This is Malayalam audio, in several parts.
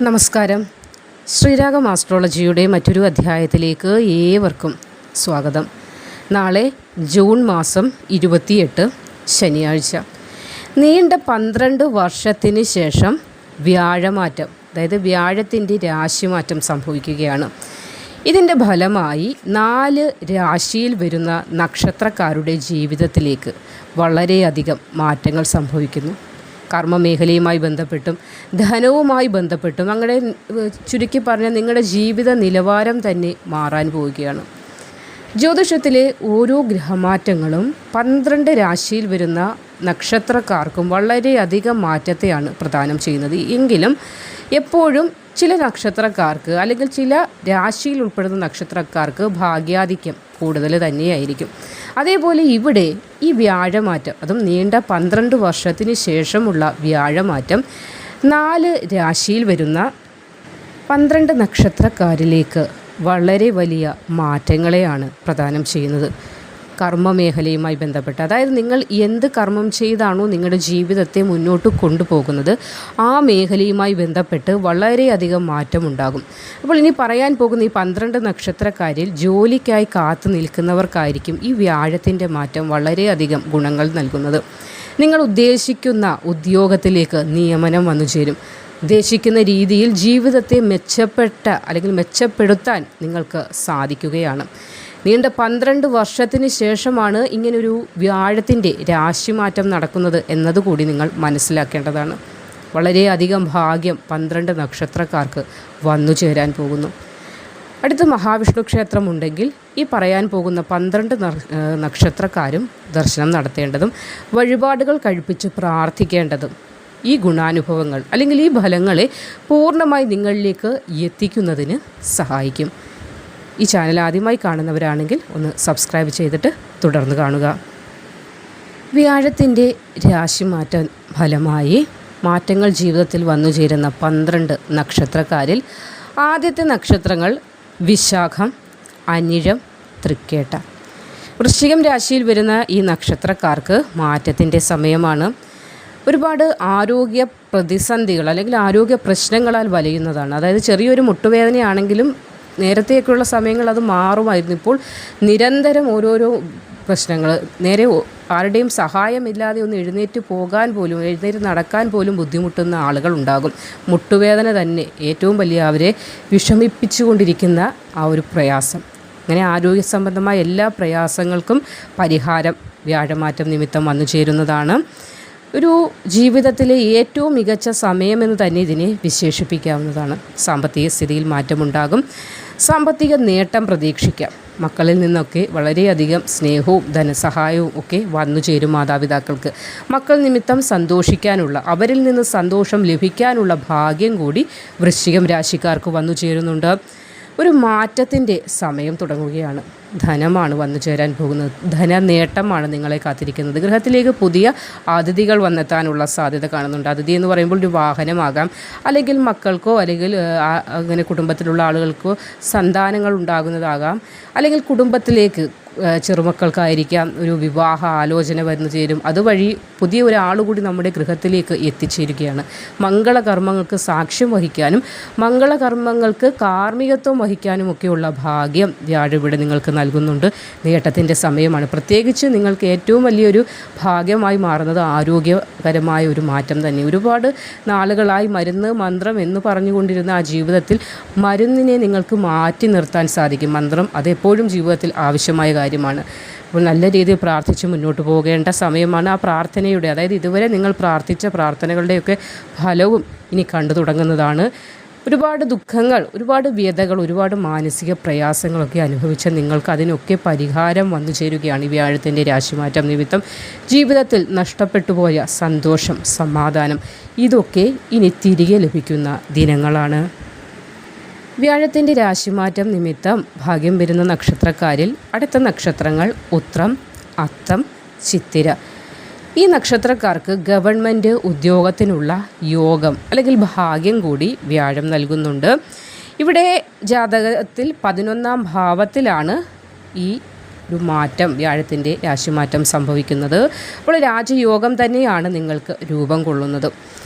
നമസ്കാരം. ശ്രീരാഗം ആസ്ട്രോളജിയുടെ മറ്റൊരു അധ്യായത്തിലേക്ക് ഏവർക്കും സ്വാഗതം. നാളെ ജൂൺ മാസം 28 ശനിയാഴ്ച. നീണ്ട 12 വർഷത്തിന് ശേഷം വ്യാഴമാറ്റം, അതായത് വ്യാഴത്തിൻ്റെ രാശിമാറ്റം സംഭവിക്കുകയാണ്. ഇതിൻ്റെ ഫലമായി 4 രാശിയിൽ വരുന്ന നക്ഷത്രക്കാരുടെ ജീവിതത്തിലേക്ക് വളരെയധികം മാറ്റങ്ങൾ സംഭവിക്കുന്നു. കർമ്മമേഖലയുമായി ബന്ധപ്പെട്ടും ധനവുമായി ബന്ധപ്പെട്ടും അങ്ങനെ ചുരുക്കി പറഞ്ഞാൽ നിങ്ങളുടെ ജീവിത നിലവാരം തന്നെ മാറാൻ പോവുകയാണ്. ജ്യോതിഷത്തിലെ ഓരോ ഗ്രഹമാറ്റങ്ങളും 12 രാശിയിൽ വരുന്ന നക്ഷത്രക്കാർക്കും വളരെയധികം മാറ്റത്തെയാണ് പ്രദാനം ചെയ്യുന്നത്. എങ്കിലും എപ്പോഴും ചില നക്ഷത്രക്കാർക്ക് അല്ലെങ്കിൽ ചില രാശിയിൽ ഉൾപ്പെടുന്ന നക്ഷത്രക്കാർക്ക് ഭാഗ്യാധിക്യം കൂടുതൽ തന്നെയായിരിക്കും. അതേപോലെ ഇവിടെ ഈ വ്യാഴമാറ്റം, അതും നീണ്ട 12 വർഷത്തിന് ശേഷമുള്ള വ്യാഴമാറ്റം 4 രാശിയിൽ വരുന്ന 12 നക്ഷത്രക്കാരിലേക്ക് വളരെ വലിയ മാറ്റങ്ങളെയാണ് പ്രദാനം ചെയ്യുന്നത്. കർമ്മമേഖലയുമായി ബന്ധപ്പെട്ട്, അതായത് നിങ്ങൾ എന്ത് കർമ്മം ചെയ്താണോ നിങ്ങളുടെ ജീവിതത്തെ മുന്നോട്ട് കൊണ്ടുപോകുന്നത് ആ മേഖലയുമായി ബന്ധപ്പെട്ട് വളരെയധികം മാറ്റമുണ്ടാകും. അപ്പോൾ ഇനി പറയാൻ പോകുന്ന ഈ 12 നക്ഷത്രക്കാരിൽ ജോലിക്കായി കാത്തു നിൽക്കുന്നവർക്കായിരിക്കും ഈ വ്യാഴത്തിൻ്റെ മാറ്റം വളരെയധികം ഗുണങ്ങൾ നൽകുന്നത്. നിങ്ങൾ ഉദ്ദേശിക്കുന്ന ഉദ്യോഗത്തിലേക്ക് നിയമനം വന്നു ചേരും. ഉദ്ദേശിക്കുന്ന രീതിയിൽ ജീവിതത്തെ മെച്ചപ്പെടുത്താൻ നിങ്ങൾക്ക് സാധിക്കുകയാണ്. നീണ്ട 12 വർഷത്തിന് ശേഷമാണ് ഇങ്ങനൊരു വ്യാഴത്തിൻ്റെ രാശിമാറ്റം നടക്കുന്നത് എന്നതുകൂടി നിങ്ങൾ മനസ്സിലാക്കേണ്ടതാണ്. വളരെയധികം ഭാഗ്യം 12 നക്ഷത്രക്കാർക്ക് വന്നു ചേരാൻ പോകുന്നു. അടുത്ത് മഹാവിഷ്ണു ക്ഷേത്രമുണ്ടെങ്കിൽ ഈ പറയാൻ പോകുന്ന 12 നക്ഷത്രക്കാരും ദർശനം നടത്തേണ്ടതും വഴിപാടുകൾ കഴിപ്പിച്ച് പ്രാർത്ഥിക്കേണ്ടതും ഈ ഗുണാനുഭവങ്ങൾ അല്ലെങ്കിൽ ഈ ഫലങ്ങളെ പൂർണ്ണമായി നിങ്ങളിലേക്ക് എത്തിക്കുന്നതിന് സഹായിക്കും. ഈ ചാനൽ ആദ്യമായി കാണുന്നവരാണെങ്കിൽ ഒന്ന് സബ്സ്ക്രൈബ് ചെയ്തിട്ട് തുടർന്ന് കാണുക. വ്യാഴത്തിൻ്റെ രാശിമാറ്റ ഫലമായി മാറ്റങ്ങൾ ജീവിതത്തിൽ വന്നു ചേരുന്ന 12 നക്ഷത്രക്കാരിൽ ആദ്യത്തെ നക്ഷത്രങ്ങൾ വിശാഖം, അനിഴം, തൃക്കേട്ട. വൃശ്ചികം രാശിയിൽ വരുന്ന ഈ നക്ഷത്രക്കാർക്ക് മാറ്റത്തിൻ്റെ സമയമാണ്. ഒരുപാട് ആരോഗ്യ പ്രതിസന്ധികൾ അല്ലെങ്കിൽ ആരോഗ്യ പ്രശ്നങ്ങളാൽ വലയുന്നതാണ്. അതായത് ചെറിയൊരു മുട്ടുവേദനയാണെങ്കിലും നേരത്തെയൊക്കെയുള്ള സമയങ്ങൾ അത് മാറുമായിരുന്നു. ഇപ്പോൾ നിരന്തരം ഓരോരോ പ്രശ്നങ്ങൾ, നേരെ ആരുടെയും സഹായമില്ലാതെ ഒന്ന് എഴുന്നേറ്റ് നടക്കാൻ പോലും ബുദ്ധിമുട്ടുന്ന ആളുകളുണ്ടാകും. മുട്ടുവേദന തന്നെ ഏറ്റവും വലിയ അവരെ വിഷമിപ്പിച്ചുകൊണ്ടിരിക്കുന്ന ആ ഒരു പ്രയാസം. അങ്ങനെ ആരോഗ്യ സംബന്ധമായ എല്ലാ പ്രയാസങ്ങൾക്കും പരിഹാരം വ്യാഴമാറ്റം നിമിത്തം വന്നു ചേരുന്നതാണ്. ഒരു ജീവിതത്തിലെ ഏറ്റവും മികച്ച സമയമെന്ന് തന്നെ ഇതിനെ വിശേഷിപ്പിക്കാവുന്നതാണ്. സാമ്പത്തിക സ്ഥിതിയിൽ മാറ്റമുണ്ടാകും. സാമ്പത്തിക നേട്ടം പ്രതീക്ഷിക്കാം. മക്കളിൽ നിന്നൊക്കെ വളരെയധികം സ്നേഹവും ധനസഹായവും ഒക്കെ വന്നു ചേരും മാതാപിതാക്കൾക്ക്. മക്കൾ നിമിത്തം സന്തോഷിക്കാനുള്ള, അവരിൽ നിന്ന് സന്തോഷം ലഭിക്കാനുള്ള ഭാഗ്യം കൂടി വൃശ്ചികം രാശിക്കാർക്ക് വന്നു ചേരുന്നുണ്ട്. ഒരു മാറ്റത്തിൻ്റെ സമയം തുടങ്ങുകയാണ്. ധനമാണ് വന്നു ചേരാൻ പോകുന്നത്. ധനനേട്ടമാണ് നിങ്ങളെ കാത്തിരിക്കുന്നത്. ഗൃഹത്തിലേക്ക് പുതിയ അതിഥികൾ വന്നെത്താനുള്ള സാധ്യത കാണുന്നുണ്ട്. അതിഥി എന്ന് പറയുമ്പോൾ ഒരു വാഹനമാകാം, അല്ലെങ്കിൽ മക്കൾക്കോ അല്ലെങ്കിൽ അങ്ങനെ കുടുംബത്തിലുള്ള ആളുകൾക്കോ സന്താനങ്ങൾ ഉണ്ടാകുന്നതാകാം, അല്ലെങ്കിൽ കുടുംബത്തിലേക്ക് ചെറുമക്കൾക്കായിരിക്കാം ഒരു വിവാഹ ആലോചന വന്നു ചേരും. അതുവഴി പുതിയ ഒരാൾ കൂടി നമ്മുടെ ഗൃഹത്തിലേക്ക് എത്തിച്ചേരുകയാണ്. മംഗളകർമ്മങ്ങൾക്ക് സാക്ഷ്യം വഹിക്കാനും മംഗളകർമ്മങ്ങൾക്ക് കാർമ്മികത്വം വഹിക്കാനും ഒക്കെയുള്ള ഭാഗ്യം വ്യാഴം ഇവിടെ നിങ്ങൾക്ക് നൽകുന്നുണ്ട്. നേട്ടത്തിൻ്റെ സമയമാണ്. പ്രത്യേകിച്ച് നിങ്ങൾക്ക് ഏറ്റവും വലിയൊരു ഭാഗ്യമായി മാറുന്നത് ആരോഗ്യകരമായ ഒരു മാറ്റം തന്നെ. ഒരുപാട് നാളുകളായി മരുന്ന് മന്ത്രം എന്ന് പറഞ്ഞുകൊണ്ടിരുന്ന ആ ജീവിതത്തിൽ മരുന്നിനെ നിങ്ങൾക്ക് മാറ്റി നിർത്താൻ സാധിക്കും. മന്ത്രം അതെപ്പോഴും ജീവിതത്തിൽ ആവശ്യമായ കാര്യമാണ്. അപ്പോൾ നല്ല രീതിയിൽ പ്രാർത്ഥിച്ച് മുന്നോട്ട് പോകേണ്ട സമയമാണ്. ആ പ്രാർത്ഥനയുടെ, അതായത് ഇതുവരെ നിങ്ങൾ പ്രാർത്ഥിച്ച പ്രാർത്ഥനകളുടെയൊക്കെ ഫലവും ഇനി കണ്ടു തുടങ്ങുന്നതാണ്. ഒരുപാട് ദുഃഖങ്ങൾ, ഒരുപാട് വ്യതകൾ, ഒരുപാട് മാനസിക പ്രയാസങ്ങളൊക്കെ അനുഭവിച്ച നിങ്ങൾക്ക് അതിനൊക്കെ പരിഹാരം വന്നു ചേരുകയാണ് ഈ വ്യാഴത്തിൻ്റെ രാശിമാറ്റം നിമിത്തം. ജീവിതത്തിൽ നഷ്ടപ്പെട്ടു പോയ സന്തോഷം, സമാധാനം ഇതൊക്കെ ഇനി തിരികെ ലഭിക്കുന്ന ദിനങ്ങളാണ്. വ്യാഴത്തിൻ്റെ രാശിമാറ്റം നിമിത്തം ഭാഗ്യം വരുന്ന നക്ഷത്രക്കാരിൽ അടുത്ത നക്ഷത്രങ്ങൾ ഉത്രം, അത്തം, ചിത്തിര. ഈ നക്ഷത്രക്കാർക്ക് ഗവൺമെൻറ് ഉദ്യോഗത്തിനുള്ള യോഗം അല്ലെങ്കിൽ ഭാഗ്യം കൂടി വ്യാഴം നൽകുന്നുണ്ട്. ഇവിടെ ജാതകത്തിൽ 11ാം ഭാവത്തിലാണ് ഈ ഒരു മാറ്റം, വ്യാഴത്തിൻ്റെ രാശിമാറ്റം സംഭവിക്കുന്നത്. അപ്പോൾ രാജയോഗം തന്നെയാണ് നിങ്ങൾക്ക് രൂപം കൊള്ളുന്നത്.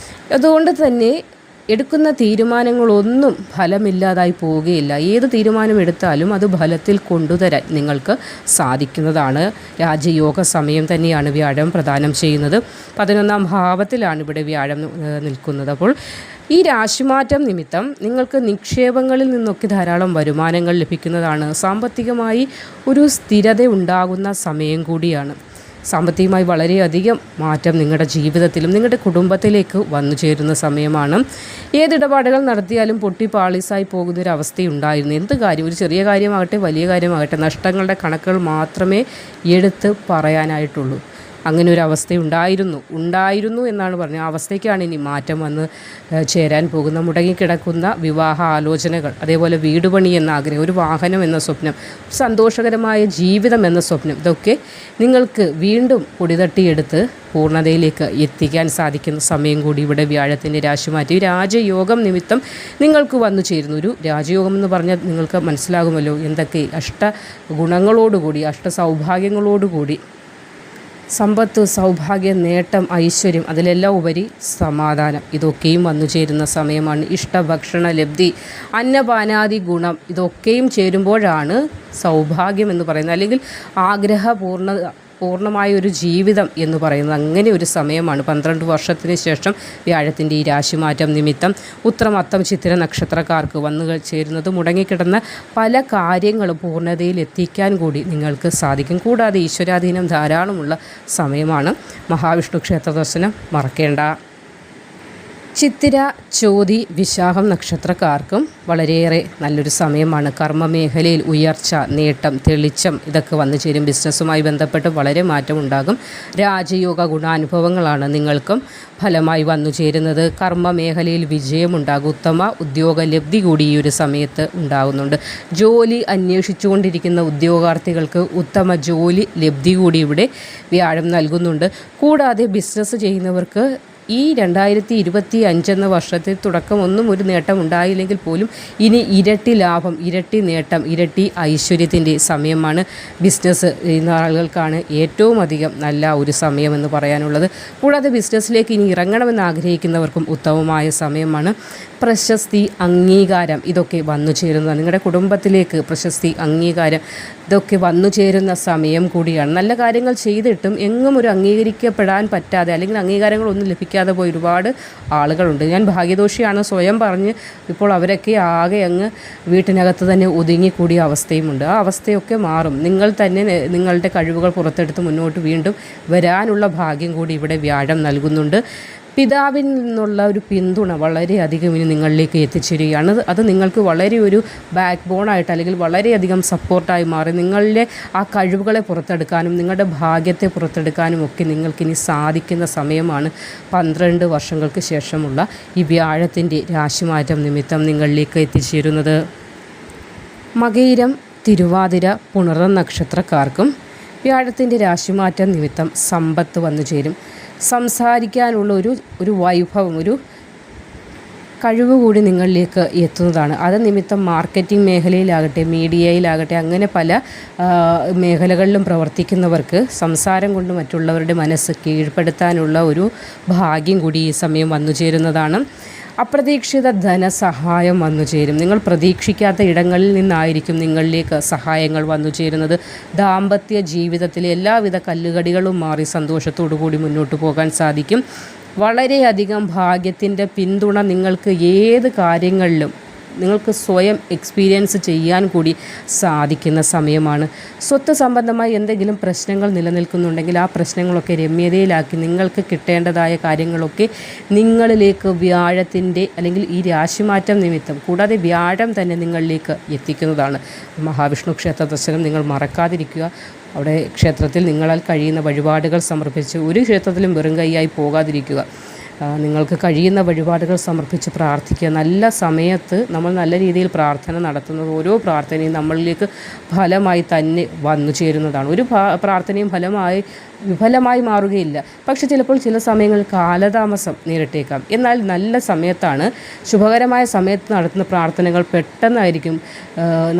അതുകൊണ്ട് തന്നെ എടുക്കുന്ന തീരുമാനങ്ങളൊന്നും ഫലമില്ലാതായി പോവുകയില്ല. ഏത് തീരുമാനം എടുത്താലും അത് ഫലത്തിൽ കൊണ്ടുതരാൻ നിങ്ങൾക്ക് സാധിക്കുന്നതാണ്. രാജയോഗ സമയം തന്നെയാണ് വ്യാഴം പ്രദാനം ചെയ്യുന്നത്. 11ാം ഭാവത്തിലാണ് ഇവിടെ വ്യാഴം നിൽക്കുന്നത്. അപ്പോൾ ഈ രാശിമാറ്റം നിമിത്തം നിങ്ങൾക്ക് നിക്ഷേപങ്ങളിൽ നിന്നൊക്കെ ധാരാളം വരുമാനങ്ങൾ ലഭിക്കുന്നതാണ്. സാമ്പത്തികമായി ഒരു സ്ഥിരത ഉണ്ടാകുന്ന സമയം കൂടിയാണ്. സാമ്പത്തികമായി വളരെയധികം മാറ്റം നിങ്ങളുടെ ജീവിതത്തിലും നിങ്ങളുടെ കുടുംബത്തിലേക്ക് വന്നു ചേരുന്ന സമയമാണ്. ഏതിടപാടുകൾ നടത്തിയാലും പൊട്ടി പാളീസായി പോകുന്നൊരവസ്ഥയുണ്ടായിരുന്നു. എന്ത് കാര്യം, ഒരു ചെറിയ കാര്യമാകട്ടെ വലിയ കാര്യമാകട്ടെ, നഷ്ടങ്ങളുടെ കണക്കുകൾ മാത്രമേ എടുത്ത് പറയാനായിട്ടുള്ളൂ. അങ്ങനെ ഒരു ഉണ്ടായിരുന്നു എന്നാണ് പറഞ്ഞത്. ആ അവസ്ഥയ്ക്കാണ് ഇനി മാറ്റം വന്ന് ചേരാൻ പോകുന്ന. മുടങ്ങിക്കിടക്കുന്ന വിവാഹ ആലോചനകൾ, അതേപോലെ വീട് പണി എന്ന ആഗ്രഹം, ഒരു വാഹനം എന്ന സ്വപ്നം, സന്തോഷകരമായ ജീവിതം എന്ന സ്വപ്നം, ഇതൊക്കെ നിങ്ങൾക്ക് വീണ്ടും പൊടിതട്ടിയെടുത്ത് പൂർണ്ണതയിലേക്ക് എത്തിക്കാൻ സാധിക്കുന്ന സമയം കൂടി ഇവിടെ വ്യാഴത്തിൻ്റെ രാശിമാറ്റം. ഈ രാജയോഗം നിമിത്തം നിങ്ങൾക്ക് വന്നു ചേരുന്നു. ഒരു രാജയോഗം എന്ന് പറഞ്ഞാൽ നിങ്ങൾക്ക് മനസ്സിലാകുമല്ലോ എന്തൊക്കെ അഷ്ടഗുണങ്ങളോടുകൂടി, അഷ്ടസൗഭാഗ്യങ്ങളോടുകൂടി, സമ്പത്ത്, സൗഭാഗ്യം, നേട്ടം, ഐശ്വര്യം, അതിലെല്ലാം ഉപരി സമാധാനം, ഇതൊക്കെയും വന്നു ചേരുന്ന സമയമാണ്. ഇഷ്ടഭക്ഷണ ലബ്ധി, അന്നപാനാദി ഗുണം, ഇതൊക്കെയും ചേരുമ്പോഴാണ് സൗഭാഗ്യം എന്ന് പറയുന്നത്, അല്ലെങ്കിൽ പൂർണ്ണമായ ഒരു ജീവിതം എന്ന് പറയുന്നത്. അങ്ങനെ ഒരു സമയമാണ്. 12 വർഷത്തിന് ശേഷം വ്യാഴത്തിൻ്റെ ഈ രാശിമാറ്റം നിമിത്തം ഉത്രം, അത്തം, ചിത്തിര നക്ഷത്രക്കാർക്ക് വന്നു ചേരുന്നത് മുടങ്ങിക്കിടന്ന പല കാര്യങ്ങളും പൂർണ്ണതയിൽ എത്തിക്കാൻ കൂടി നിങ്ങൾക്ക് സാധിക്കും. കൂടാതെ ഈശ്വരാധീനം ധാരാളമുള്ള സമയമാണ്. മഹാവിഷ്ണു ക്ഷേത്ര ദർശനം മറക്കേണ്ട. ചിത്തിര, ചോതി, വിശാഖം നക്ഷത്രക്കാർക്കും വളരെയേറെ നല്ലൊരു സമയമാണ്. കർമ്മമേഖലയിൽ ഉയർച്ച, നേട്ടം, തെളിച്ചം, ഇതൊക്കെ വന്നു ചേരും. ബിസിനസ്സുമായി ബന്ധപ്പെട്ട് വളരെ മാറ്റമുണ്ടാകും. രാജയോഗ ഗുണാനുഭവങ്ങളാണ് നിങ്ങൾക്കും ഫലമായി വന്നു ചേരുന്നത്. കർമ്മമേഖലയിൽ വിജയമുണ്ടാകും. ഉത്തമ ഉദ്യോഗ ലബ്ധി കൂടി ഈ ഒരു സമയത്ത് ഉണ്ടാകുന്നുണ്ട്. ജോലി അന്വേഷിച്ചുകൊണ്ടിരിക്കുന്ന ഉദ്യോഗാർത്ഥികൾക്ക് ഉത്തമ ജോലി ലബ്ധി കൂടി ഇവിടെ വ്യാഴം നൽകുന്നുണ്ട്. കൂടാതെ ബിസിനസ് ചെയ്യുന്നവർക്ക് ഈ 2025 എന്ന വർഷത്തിൽ തുടക്കം ഒന്നും ഒരു നേട്ടം ഉണ്ടായില്ലെങ്കിൽ പോലും ഇനി ഇരട്ടി ലാഭം, ഇരട്ടി നേട്ടം, ഇരട്ടി ഐശ്വര്യത്തിൻ്റെ സമയമാണ്. ബിസിനസ് ചെയ്യുന്ന ആളുകൾക്കാണ് ഏറ്റവും അധികം നല്ല ഒരു സമയമെന്ന് പറയാനുള്ളത്. കൂടാതെ ബിസിനസ്സിലേക്ക് ഇനി ഇറങ്ങണമെന്ന് ആഗ്രഹിക്കുന്നവർക്കും ഉത്തമമായ സമയമാണ്. പ്രശസ്തി, അംഗീകാരം, ഇതൊക്കെ വന്നു ചേരുന്ന, നിങ്ങളുടെ കുടുംബത്തിലേക്ക് പ്രശസ്തി, അംഗീകാരം, ഇതൊക്കെ വന്നു ചേരുന്ന സമയം കൂടിയാണ്. നല്ല കാര്യങ്ങൾ ചെയ്തിട്ടും എങ്ങും ഒരു അംഗീകരിക്കപ്പെടാൻ പറ്റാതെ, അല്ലെങ്കിൽ അംഗീകാരങ്ങളൊന്നും ലഭിക്കാതെ പോയി ഒരുപാട് ആളുകളുണ്ട്. ഞാൻ ഭാഗ്യദോഷിയാണ് സ്വയം പറഞ്ഞ് ഇപ്പോൾ അവരൊക്കെ ആകെ അങ്ങ് വീട്ടിനകത്ത് തന്നെ ഒതുങ്ങിക്കൂടിയ അവസ്ഥയുമുണ്ട്. ആ അവസ്ഥയൊക്കെ മാറും. നിങ്ങൾ തന്നെ നിങ്ങളുടെ കഴിവുകൾ പുറത്തെടുത്ത് മുന്നോട്ട് വീണ്ടും വരാനുള്ള ഭാഗ്യം കൂടി ഇവിടെ വ്യാഴം നൽകുന്നുണ്ട്. പിതാവിൽ നിന്നുള്ള ഒരു പിന്തുണ വളരെയധികം ഇനി നിങ്ങളിലേക്ക് എത്തിച്ചേരുകയാണ്. അത് നിങ്ങൾക്ക് വളരെ ഒരു ബാക്ക് ബോണായിട്ട്, അല്ലെങ്കിൽ വളരെയധികം സപ്പോർട്ടായി മാറി നിങ്ങളുടെ ആ കഴിവുകളെ പുറത്തെടുക്കാനും നിങ്ങളുടെ ഭാഗ്യത്തെ പുറത്തെടുക്കാനും ഒക്കെ നിങ്ങൾക്കിനി സാധിക്കുന്ന സമയമാണ്. 12 വർഷങ്ങൾക്ക് ശേഷമുള്ള ഈ വ്യാഴത്തിൻ്റെ രാശിമാറ്റം നിമിത്തം നിങ്ങളിലേക്ക് എത്തിച്ചേരുന്നത്. മകയിരം, തിരുവാതിര, പുണർദം നക്ഷത്രക്കാർക്കും വ്യാഴത്തിൻ്റെ രാശിമാറ്റം നിമിത്തം സമ്പത്ത് വന്നു ചേരും. സംസാരിക്കാനുള്ള ഒരു വൈഭവം, ഒരു കഴിവ് കൂടി നിങ്ങളിലേക്ക് എത്തുന്നതാണ്. അത് നിമിത്തം മാർക്കറ്റിംഗ് മേഖലയിലാകട്ടെ, മീഡിയയിലാകട്ടെ, അങ്ങനെ പല മേഖലകളിലും പ്രവർത്തിക്കുന്നവർക്ക് സംസാരം കൊണ്ട് മറ്റുള്ളവരുടെ മനസ്സ് കീഴ്പ്പെടുത്താനുള്ള ഒരു ഭാഗ്യം കൂടി ഈ സമയം വന്നു ചേരുന്നതാണ്. അപ്രതീക്ഷിത ധനസഹായം വന്നു ചേരും. നിങ്ങൾ പ്രതീക്ഷിക്കാത്ത ഇടങ്ങളിൽ നിന്നായിരിക്കും നിങ്ങളിലേക്ക് സഹായങ്ങൾ വന്നു ചേരുന്നത്. ദാമ്പത്യ ജീവിതത്തിലെ എല്ലാവിധ കല്ലുകടികളും മാറി സന്തോഷത്തോടു കൂടി മുന്നോട്ട് പോകാൻ സാധിക്കും. വളരെയധികം ഭാഗ്യത്തിൻ്റെ പിന്തുണ നിങ്ങൾക്ക് ഏത് കാര്യങ്ങളിലും നിങ്ങൾക്ക് സ്വയം എക്സ്പീരിയൻസ് ചെയ്യാൻ കൂടി സാധിക്കുന്ന സമയമാണ്. സ്വത്ത് സംബന്ധമായി എന്തെങ്കിലും പ്രശ്നങ്ങൾ നിലനിൽക്കുന്നുണ്ടെങ്കിൽ ആ പ്രശ്നങ്ങളൊക്കെ രമ്യതയിലാക്കി നിങ്ങൾക്ക് കിട്ടേണ്ടതായ കാര്യങ്ങളൊക്കെ നിങ്ങളിലേക്ക് വ്യാഴത്തിൻ്റെ, അല്ലെങ്കിൽ ഈ രാശിമാറ്റം നിമിത്തം, കൂടാതെ വ്യാഴം തന്നെ നിങ്ങളിലേക്ക് എത്തിക്കുന്നതാണ്. മഹാവിഷ്ണു ക്ഷേത്ര ദർശനം നിങ്ങൾ മറക്കാതിരിക്കുക. അവിടെ ക്ഷേത്രത്തിൽ നിങ്ങളാൽ കഴിയുന്ന വഴിപാടുകൾ സമർപ്പിച്ച് ഒരു ക്ഷേത്രത്തിലും വെറും കൈയായി പോകാതിരിക്കുക. നിങ്ങൾക്ക് കഴിയുന്ന വഴിപാടുകൾ സമർപ്പിച്ച് പ്രാർത്ഥിക്കുക. നല്ല സമയത്ത് നമ്മൾ നല്ല രീതിയിൽ പ്രാർത്ഥന നടത്തുന്നത് ഓരോ പ്രാർത്ഥനയും നമ്മളിലേക്ക് ഫലമായി തന്നെ വന്നു ചേരുന്നതാണ്. ഒരു പ്രാർത്ഥനയും വിഫലമായി മാറുകയില്ല. പക്ഷെ ചിലപ്പോൾ ചില സമയങ്ങളിൽ കാലതാമസം നേരിട്ടേക്കാം. എന്നാൽ നല്ല സമയത്താണ്, ശുഭകരമായ സമയത്ത് നടത്തുന്ന പ്രാർത്ഥനകൾ പെട്ടെന്നായിരിക്കും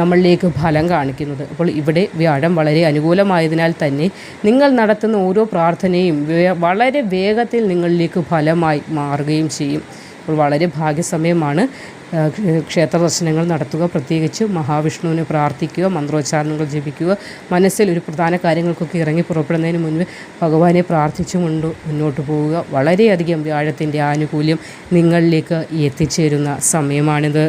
നമ്മളിലേക്ക് ഫലം കാണിക്കുന്നത്. അപ്പോൾ ഇവിടെ വ്യാഴം വളരെ അനുകൂലമായതിനാൽ തന്നെ നിങ്ങൾ നടത്തുന്ന ഓരോ പ്രാർത്ഥനയും വളരെ വേഗത്തിൽ നിങ്ങളിലേക്ക് ഫലമായി മാറുകയും ചെയ്യും. അപ്പോൾ വളരെ ഭാഗ്യസമയമാണ്. ക്ഷേത്ര ദർശനങ്ങൾ നടത്തുക, പ്രത്യേകിച്ച് മഹാവിഷ്ണുവിനെ പ്രാർത്ഥിക്കുക, മന്ത്രോച്ചാരണങ്ങൾ ജപിക്കുക, മനസ്സിൽ ഒരു പ്രധാന കാര്യങ്ങൾക്കൊക്കെ ഇറങ്ങി പുറപ്പെടുന്നതിന് മുൻപ് ഭഗവാനെ പ്രാർത്ഥിച്ചുകൊണ്ട് മുന്നോട്ട് പോവുക. വളരെയധികം വ്യാഴത്തിൻ്റെ ആനുകൂല്യം നിങ്ങളിലേക്ക് എത്തിച്ചേരുന്ന സമയമാണിത്.